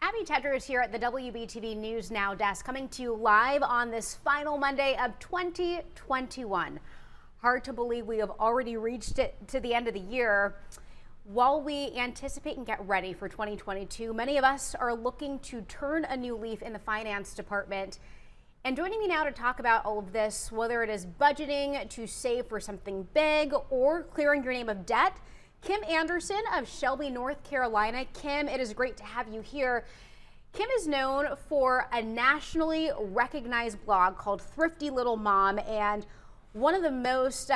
Abby Tedros here at the WBTV News Now desk, coming to you live on this final Monday of 2021. Hard to believe we have already reached it to the end of the year. While we anticipate and get ready for 2022, many of us are looking to turn a new leaf in the finance department. And joining me now to talk about all of this, whether it is budgeting to save for something big or clearing your name of debt, Kim Anderson of Shelby, North Carolina. Kim, it is great to have you here. Kim is known for a nationally recognized blog called Thrifty Little Mom, and one of the most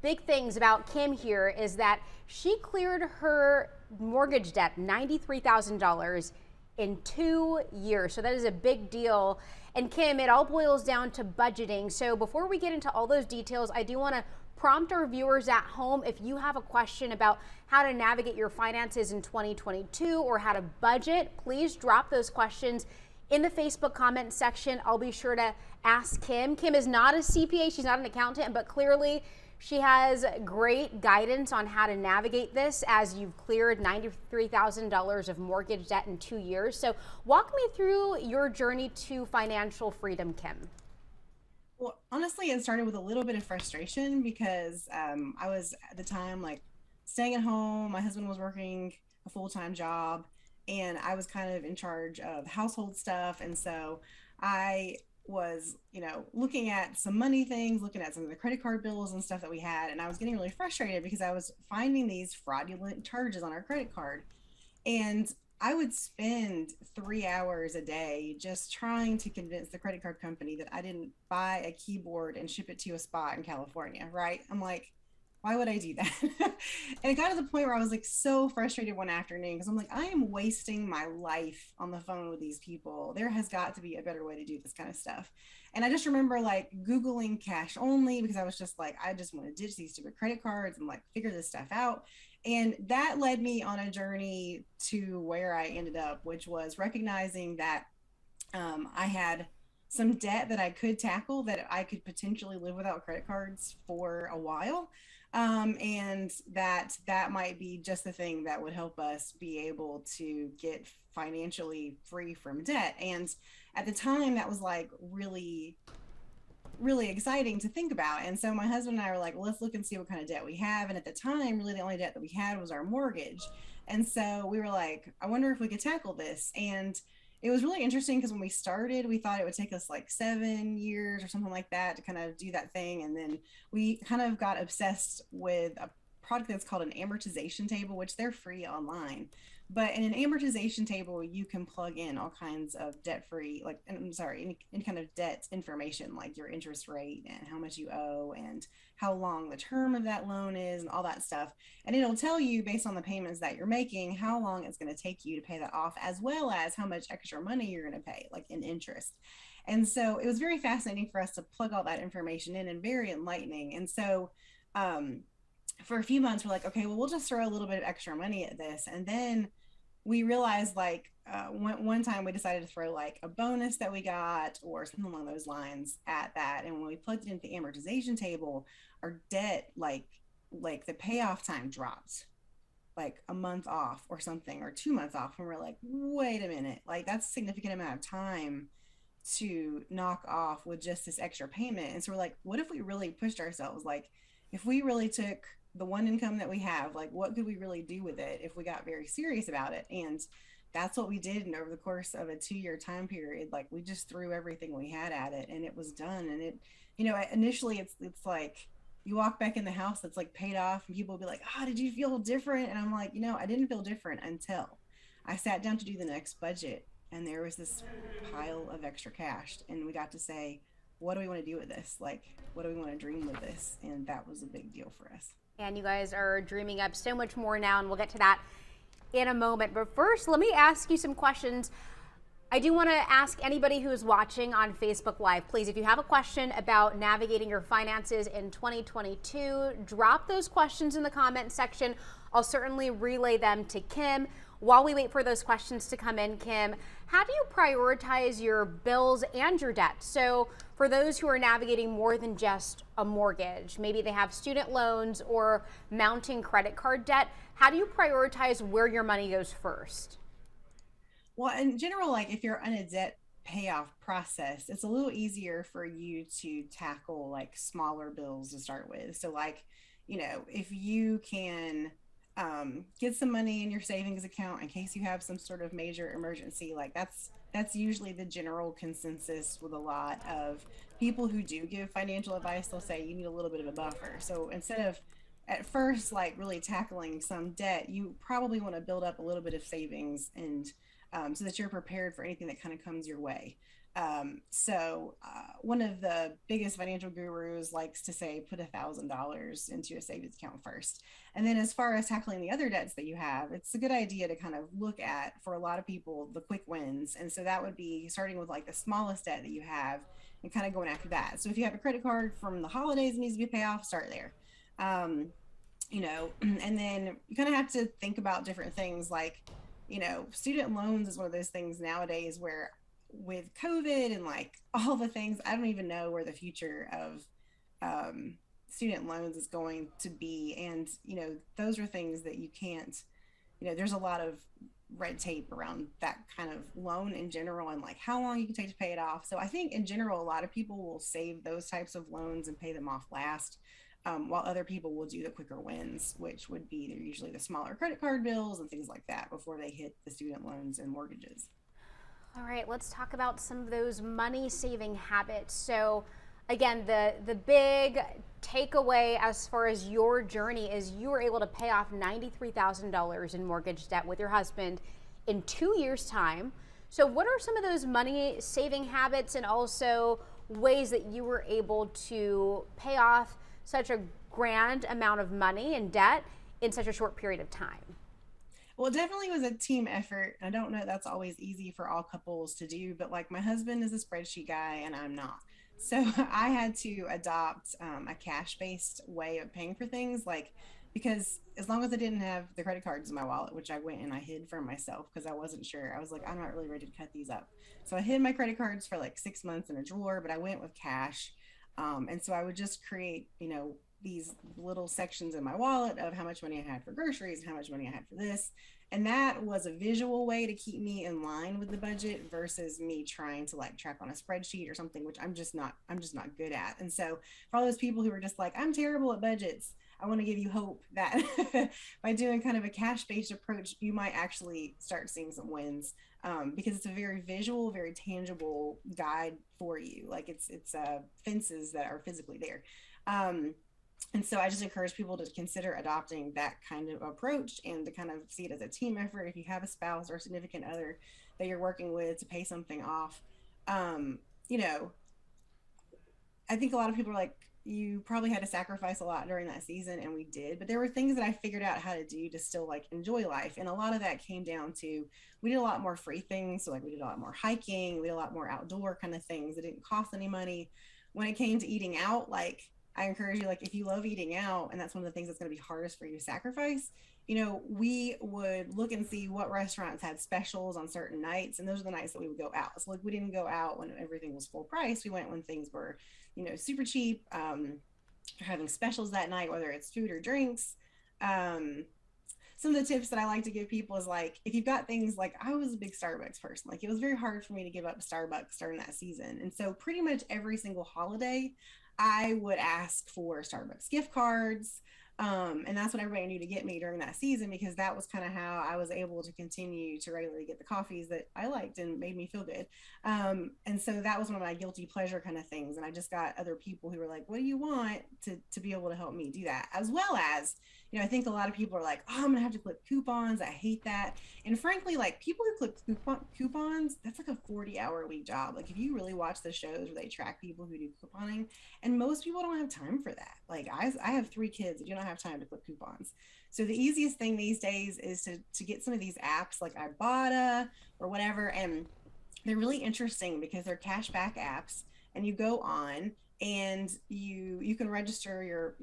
big things about Kim here is that she cleared her mortgage debt, $93,000, in 2 years. So that is a big deal. And Kim, it all boils down to budgeting. So before we get into all those details, I do want to prompt our viewers at home, if you have a question about how to navigate your finances in 2022 or how to budget, please drop those questions in the Facebook comment section. I'll be sure to ask Kim. Kim is not a CPA, she's not an accountant, but clearly she has great guidance on how to navigate this as you've cleared $93,000 of mortgage debt in 2 years. So walk me through your journey to financial freedom, Kim. Well, honestly, it started with a little bit of frustration because I was at the time like staying at home. My husband was working a full-time job and I was kind of in charge of household stuff. And so I was, looking at some money things, looking at some of the credit card bills and stuff that we had. And I was getting really frustrated because I was finding these fraudulent charges on our credit card. And I would spend 3 hours a day just trying to convince the credit card company that I didn't buy a keyboard and ship it to a spot in California, right? I'm like, why would I do that? And it got to the point where I was like so frustrated one afternoon because I'm like, I am wasting my life on the phone with these people. There has got to be a better way to do this kind of stuff. And I just remember like Googling cash only because I was just like, I just want to ditch these stupid credit cards and like figure this stuff out. And that led me on a journey to where I ended up, which was recognizing that I had some debt that I could tackle, that I could potentially live without credit cards for a while. And that might be just the thing that would help us be able to get financially free from debt. And at the time, that was like really exciting to think about. And so my husband and I were like, well, let's look and see what kind of debt we have. And at the time, really the only debt that we had was our mortgage. And so we were like, I wonder if we could tackle this. And it was really interesting because when we started, we thought it would take us like 7 years or something like that to kind of do that thing. And then we kind of got obsessed with a product that's called an amortization table, which they're free online. But in an amortization table, you can plug in all kinds of debt-free, like, I'm sorry, any kind of debt information, like your interest rate and how much you owe and how long the term of that loan is and all that stuff. And it'll tell you based on the payments that you're making, how long it's going to take you to pay that off, as well as how much extra money you're going to pay, like in interest. And so it was very fascinating for us to plug all that information in and very enlightening. And so, for a few months, we're like, okay, well, we'll just throw a little bit of extra money at this. And then we realized like one time we decided to throw like a bonus that we got or something along those lines at that. And when we plugged it into the amortization table, our debt, like the payoff time dropped like a month off or something, or 2 months off. And we're like, wait a minute, like that's a significant amount of time to knock off with just this extra payment. And so we're like, what if we really pushed ourselves? Like if we really took the one income that we have, like what could we really do with it if we got very serious about it? And that's what we did. And over the course of a 2-year time period, like we just threw everything we had at it and it was done. And it, initially it's like you walk back in the house that's like paid off and people will be like, oh, did you feel different? And I'm like, I didn't feel different until I sat down to do the next budget and there was this pile of extra cash and we got to say, what do we want to do with this? Like, what do we want to dream with this? And that was a big deal for us. And you guys are dreaming up so much more now, and we'll get to that in a moment. But first, let me ask you some questions. I do want to ask anybody who is watching on Facebook Live, please, if you have a question about navigating your finances in 2022, drop those questions in the comment section. I'll certainly relay them to Kim. While we wait for those questions to come in, Kim, how do you prioritize your bills and your debt? So for those who are navigating more than just a mortgage, maybe they have student loans or mounting credit card debt, how do you prioritize where your money goes first? Well, in general, like if you're on a debt payoff process, it's a little easier for you to tackle like smaller bills to start with. So, like, if you can get some money in your savings account in case you have some sort of major emergency, like that's usually the general consensus with a lot of people who do give financial advice. They'll say you need a little bit of a buffer. So instead of at first like really tackling some debt, you probably want to build up a little bit of savings and so that you're prepared for anything that kind of comes your way. One of the biggest financial gurus likes to say put $1,000 into a savings account first. And then as far as tackling the other debts that you have, it's a good idea to kind of look at, for a lot of people, the quick wins. And so that would be starting with like the smallest debt that you have and kind of going after that. So if you have a credit card from the holidays that needs to be paid off, start there. Um, and then you kind of have to think about different things like, student loans is one of those things nowadays where with COVID and like all the things, I don't even know where the future of student loans is going to be. And, those are things that you can't, there's a lot of red tape around that kind of loan in general and like how long you can take to pay it off. So I think in general, a lot of people will save those types of loans and pay them off last. While other people will do the quicker wins, which would be usually the smaller credit card bills and things like that before they hit the student loans and mortgages. All right, let's talk about some of those money saving habits. So, again, the big takeaway as far as your journey is you were able to pay off $93,000 in mortgage debt with your husband in 2 years' time. So, what are some of those money saving habits and also ways that you were able to pay off such a grand amount of money in debt in such a short period of time? Well, it definitely was a team effort. I don't know that's always easy for all couples to do, but like my husband is a spreadsheet guy and I'm not. So I had to adopt a cash based way of paying for things, like because as long as I didn't have the credit cards in my wallet, which I went and I hid from myself because I wasn't sure. I was like, I'm not really ready to cut these up. So I hid my credit cards for like 6 months in a drawer, but I went with cash. And so I would just create, these little sections in my wallet of how much money I had for groceries and how much money I had for this. And that was a visual way to keep me in line with the budget versus me trying to like track on a spreadsheet or something, which I'm just not good at. And so for all those people who are just like, I'm terrible at budgets, I want to give you hope that by doing kind of a cash based approach, you might actually start seeing some wins. Because it's a very visual, very tangible guide for you. Like it's fences that are physically there. Um, and so I just encourage people to consider adopting that kind of approach and to kind of see it as a team effort. If you have a spouse or a significant other that you're working with to pay something off, um, you know, I think a lot of people are like, you probably had to sacrifice a lot during that season, and we did. But there were things that I figured out how to do to still like enjoy life, and a lot of that came down to we did a lot more free things. So like we did a lot more hiking, we did a lot more outdoor kind of things that didn't cost any money. When it came to eating out, like I encourage you, like if you love eating out, and that's one of the things that's going to be hardest for you to sacrifice. We would look and see what restaurants had specials on certain nights, and those are the nights that we would go out. So like we didn't go out when everything was full price. We went when things were super cheap. Having specials that night, whether it's food or drinks. Um, some of the tips that I like to give people is like, if you've got things like I was a big Starbucks person, like it was very hard for me to give up Starbucks during that season. And so pretty much every single holiday, I would ask for Starbucks gift cards. And that's what everybody knew to get me during that season because that was kind of how I was able to continue to regularly get the coffees that I liked and made me feel good. And so that was one of my guilty pleasure kind of things. And I just got other people who were like, what do you want to be able to help me do that? As well as, I think a lot of people are like, oh, I'm gonna have to clip coupons. I hate that. And frankly, like people who clip coupons, that's like a 40-hour week job. Like if you really watch the shows where they track people who do couponing, and most people don't have time for that. Like I have 3 kids that do not have time to clip coupons. So the easiest thing these days is to get some of these apps like Ibotta or whatever, and they're really interesting because they're cashback apps, and you go on and you can register your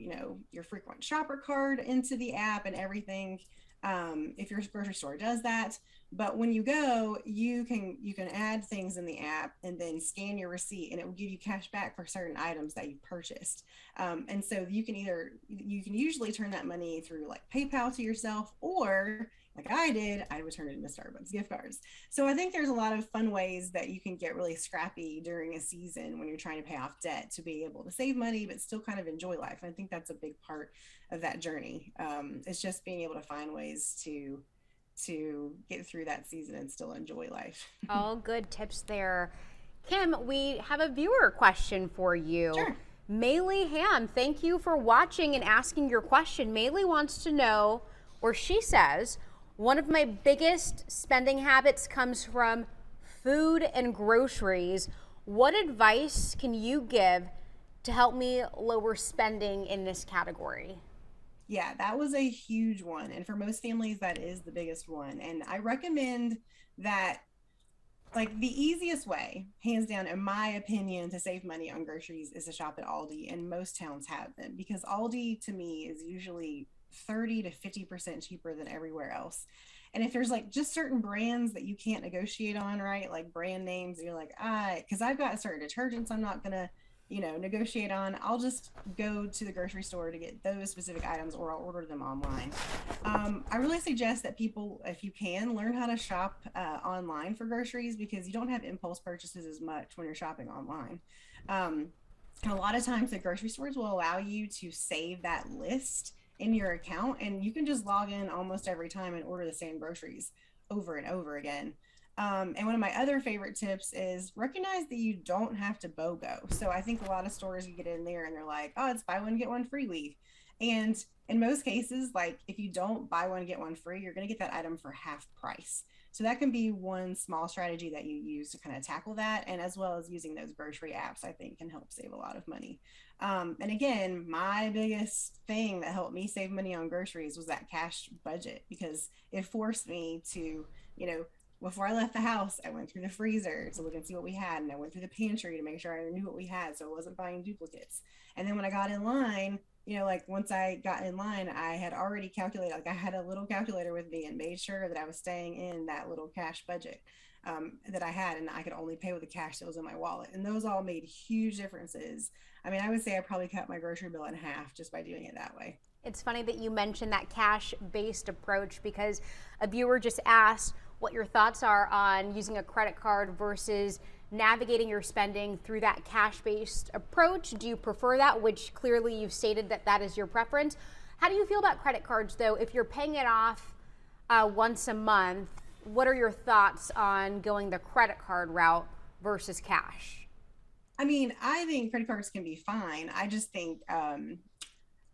frequent shopper card into the app and everything, if your grocery store does that. But when you go, you can add things in the app and then scan your receipt, and it will give you cash back for certain items that you purchased. And so you can usually turn that money through like PayPal to yourself, or like I did, I would turn it into Starbucks gift cards. So I think there's a lot of fun ways that you can get really scrappy during a season when you're trying to pay off debt to be able to save money, but still kind of enjoy life. And I think that's a big part of that journey. It's just being able to find ways to get through that season and still enjoy life. All good tips there. Kim, we have a viewer question for you. Sure. Maylee Ham, thank you for watching and asking your question. Maylee wants to know, or she says, one of my biggest spending habits comes from food and groceries. What advice can you give to help me lower spending in this category? Yeah, that was a huge one. And for most families, that is the biggest one. And I recommend that, like, the easiest way, hands down, in my opinion, to save money on groceries is to shop at Aldi. And most towns have them because Aldi to me is usually 30 to 50% cheaper than everywhere else. And if there's like just certain brands that you can't negotiate on, right? Like brand names, you're like, because I've got certain detergents I'm not gonna, negotiate on. I'll just go to the grocery store to get those specific items, or I'll order them online. I really suggest that people, if you can, learn how to shop online for groceries because you don't have impulse purchases as much when you're shopping online. And a lot of times the grocery stores will allow you to save that list in your account and you can just log in almost every time and order the same groceries over and over again. And one of my other favorite tips is recognize that you don't have to BOGO. So I think a lot of stores, you get in there and they're like, oh, it's buy one, get one free week. And in most cases, like if you don't buy one, get one free, you're going to get that item for half price. So that can be one small strategy that you use to kind of tackle that. And as well as using those grocery apps, I think can help save a lot of money. And again, my biggest thing that helped me save money on groceries was that cash budget because it forced me to, before I left the house, I went through the freezer to look and see what we had. And I went through the pantry to make sure I knew what we had so I wasn't buying duplicates. And then when I got in line, like once I got in line, I had already calculated, like I had a little calculator with me and made sure that I was staying in that little cash budget that I had. And I could only pay with the cash that was in my wallet. And those all made huge differences. I mean, I would say I probably cut my grocery bill in half just by doing it that way. It's funny that you mentioned that cash-based approach because a viewer just asked what your thoughts are on using a credit card versus navigating your spending through that cash-based approach. Do you prefer that, which clearly you've stated that that is your preference? How do you feel about credit cards, though? If you're paying it off once a month, what are your thoughts on going the credit card route versus cash? I mean, I think credit cards can be fine.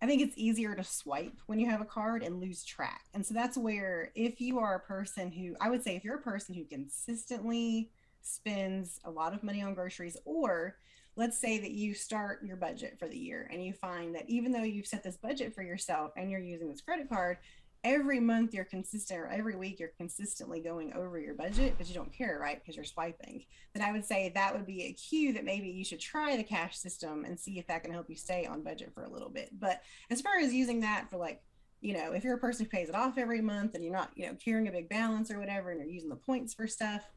I think it's easier to swipe when you have a card and lose track. And so that's where, if you are a person who, I would say, if you're a person who consistently spends a lot of money on groceries, or let's say that you start your budget for the year and you find that even though you've set this budget for yourself and you're using this credit card, every month you're consistent, or every week you're consistently going over your budget, but you don't care, right? Because you're swiping. Then I would say that would be a cue that maybe you should try the cash system and see if that can help you stay on budget for a little bit. But as far as using that for like, if you're a person who pays it off every month and you're not, carrying a big balance or whatever, and you're using the points for stuff,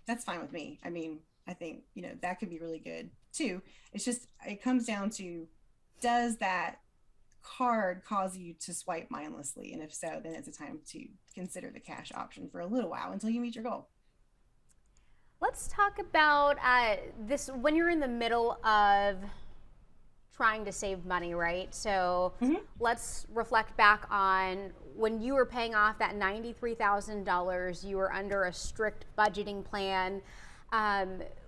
that's fine with me. I mean, I think, that could be really good too. It's just, it comes down to, does that card cause you to swipe mindlessly? And if so, then it's a time to consider the cash option for a little while until you meet your goal. Let's talk about this when you're in the middle of trying to save money, right? So let's reflect back on when you were paying off that $93,000, you were under a strict budgeting plan.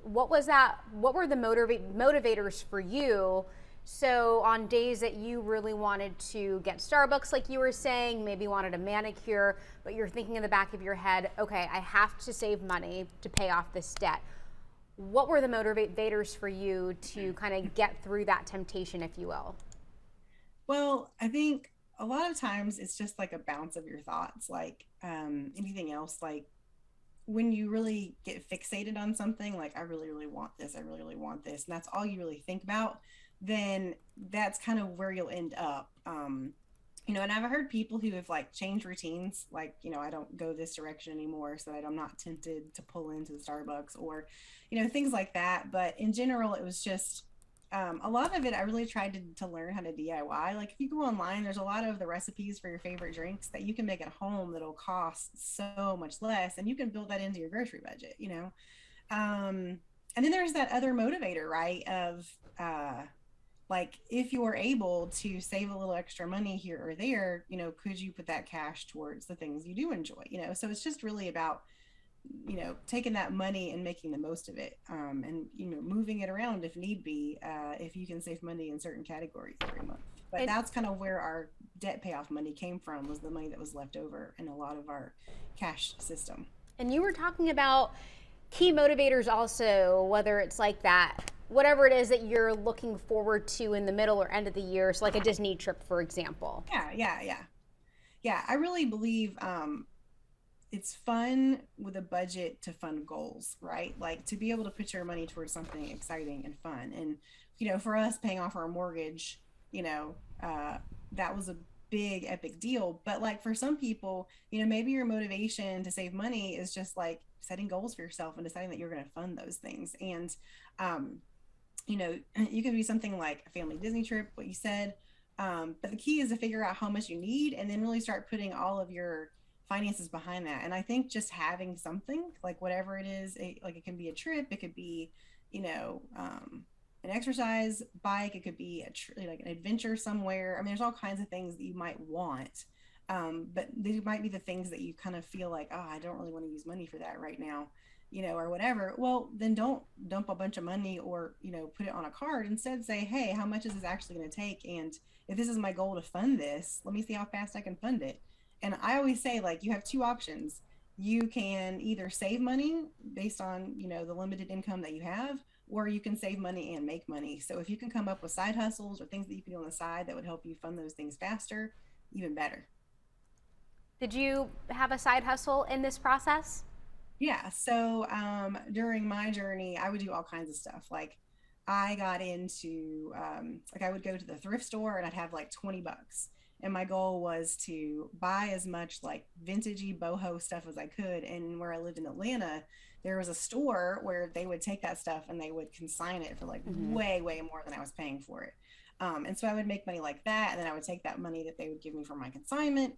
What was that? What were the motivators for you? So on days that you really wanted to get Starbucks, like you were saying, maybe wanted a manicure, but you're thinking in the back of your head, okay, I have to save money to pay off this debt. What were the motivators for you to kind of get through that temptation, if you will? Well, I think a lot of times it's just like a bounce of your thoughts, like anything else. Like when you really get fixated on something, like I really, really want this, I really, really want this, and that's all you really think about, then that's kind of where you'll end up. And I've heard people who have like changed routines, like, I don't go this direction anymore so that I'm not tempted to pull into the Starbucks or, things like that. But in general, it was just, A lot of it, I really tried to learn how to DIY. Like if you go online, there's a lot of the recipes for your favorite drinks that you can make at home that'll cost so much less, and you can build that into your grocery budget, you know? And then there's that other motivator, right? Of like if you're able to save a little extra money here or there, you know, could you put that cash towards the things you do enjoy, you know? So it's just really about, you know, taking that money and making the most of it, and you know, moving it around if need be, if you can save money in certain categories every month. But And that's kind of where our debt payoff money came from, was the money that was left over in a lot of our cash system. and you were talking about key motivators also, whether it's like that, whatever it is that you're looking forward to in the middle or end of the year, so like a Disney trip, for example. Yeah, I really believe it's fun with a budget to fund goals, right? Like to be able to put your money towards something exciting and fun. And, you know, for us paying off our mortgage, you know, that was a big epic deal. But like for some people, you know, maybe your motivation to save money is just like setting goals for yourself and deciding that you're going to fund those things. And, um, you know, you can do something like a family Disney trip, what you said. But the key is to figure out how much you need and then really start putting all of your finances behind that. And I think just having something like whatever it is, like it can be a trip, it could be, you know, an exercise bike, it could be like an adventure somewhere. I mean, there's all kinds of things that you might want. But these might be the things that you kind of feel like, oh, I don't really want to use money for that right now, you know, or whatever. Well, then don't dump a bunch of money or, you know, put it on a card. Instead, say, hey, how much is this actually going to take? And if this is my goal to fund this, let me see how fast I can fund it. And I always say, like, you have two options. You can either save money based on, you know, the limited income that you have, or you can save money and make money. So if you can come up with side hustles or things that you can do on the side that would help you fund those things faster, even better. Did you have a side hustle in this process? Yeah. So during my journey, I would do all kinds of stuff. Like I got into like I would go to the thrift store and I'd have like 20 bucks. And my goal was to buy as much like vintagey boho stuff as I could. And where I lived in Atlanta, there was a store where they would take that stuff and they would consign it for like Mm-hmm. way more than I was paying for it. And so I would make money like that, and then I would take that money that they would give me for my consignment,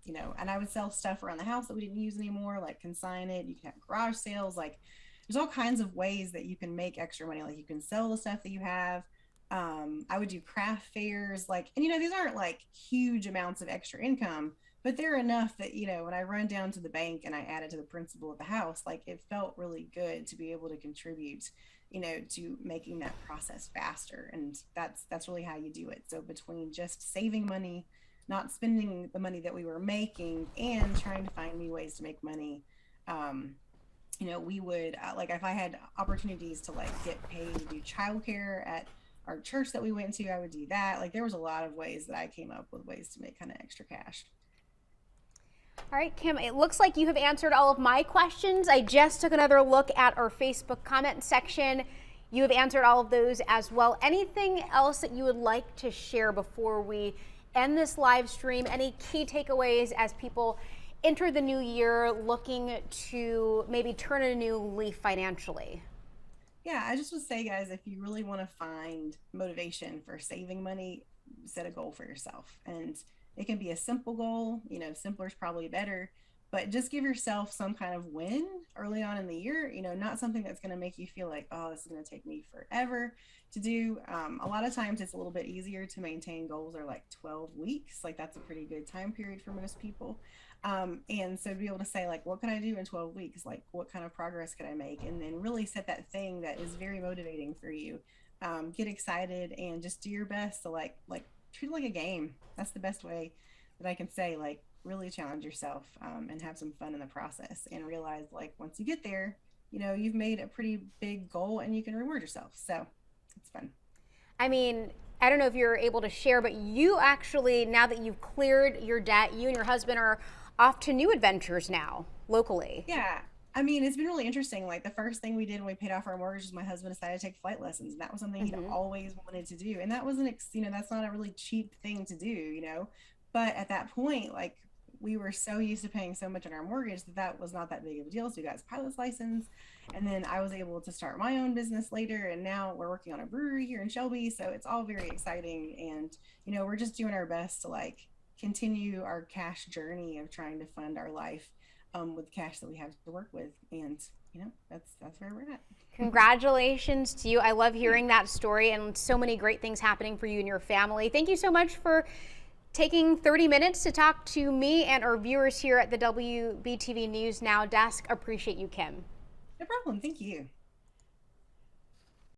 you know, and I would sell stuff around the house that we didn't use anymore, like consign it. You can have garage sales, like there's all kinds of ways that you can make extra money. Like you can sell the stuff that you have. I would do craft fairs, like, and you know, these aren't like huge amounts of extra income, but they're enough that, you know, when I run down to the bank and I add it to the principal of the house, like it felt really good to be able to contribute, you know, to making that process faster. And that's really how you do it. So between just saving money, not spending the money that we were making, and trying to find new ways to make money, um, you know, we would like if I had opportunities to like get paid to do childcare at our church that we went to, I would do that. Like there was a lot of ways that I came up with ways to make kind of extra cash. All right, Kim, it looks like you have answered all of my questions. I just took another look at our Facebook comment section. You have answered all of those as well. Anything else that you would like to share before we end this live stream? Any key takeaways as people enter the new year looking to maybe turn a new leaf financially? Yeah, I just would say, guys, if you really want to find motivation for saving money, set a goal for yourself. And it can be a simple goal, you know, simpler is probably better, but just give yourself some kind of win early on in the year, you know, not something that's going to make you feel like, oh, this is going to take me forever to do. A lot of times it's a little bit easier to maintain goals are like 12 weeks. Like that's a pretty good time period for most people. And so to be able to say like, what can I do in 12 weeks? Like what kind of progress could I make? And then really set that thing that is very motivating for you. Get excited and just do your best to like treat it like a game. That's the best way that I can say, like really challenge yourself, and have some fun in the process and realize like once you get there, you know, you've made a pretty big goal and you can reward yourself. So it's fun. I mean, I don't know if you're able to share, but you actually, now that you've cleared your debt, you and your husband are off to new adventures now locally. Yeah. I mean, it's been really interesting. Like the first thing we did when we paid off our mortgage was my husband decided to take flight lessons. And that was something he'd Mm-hmm. always wanted to do. And that wasn't, you know, that's not a really cheap thing to do, you know. But at that point, like we were so used to paying so much on our mortgage that that was not that big of a deal. So we got his pilot's license, and then I was able to start my own business later. And now we're working on a brewery here in Shelby. So it's all very exciting. And, you know, we're just doing our best to like continue our cash journey of trying to fund our life with the cash that we have to work with. And, you know, that's where we're at. Congratulations to you. I love hearing that story and so many great things happening for you and your family. Thank you so much for taking 30 minutes to talk to me and our viewers here at the WBTV News Now desk. Appreciate you, Kim. No problem. Thank you.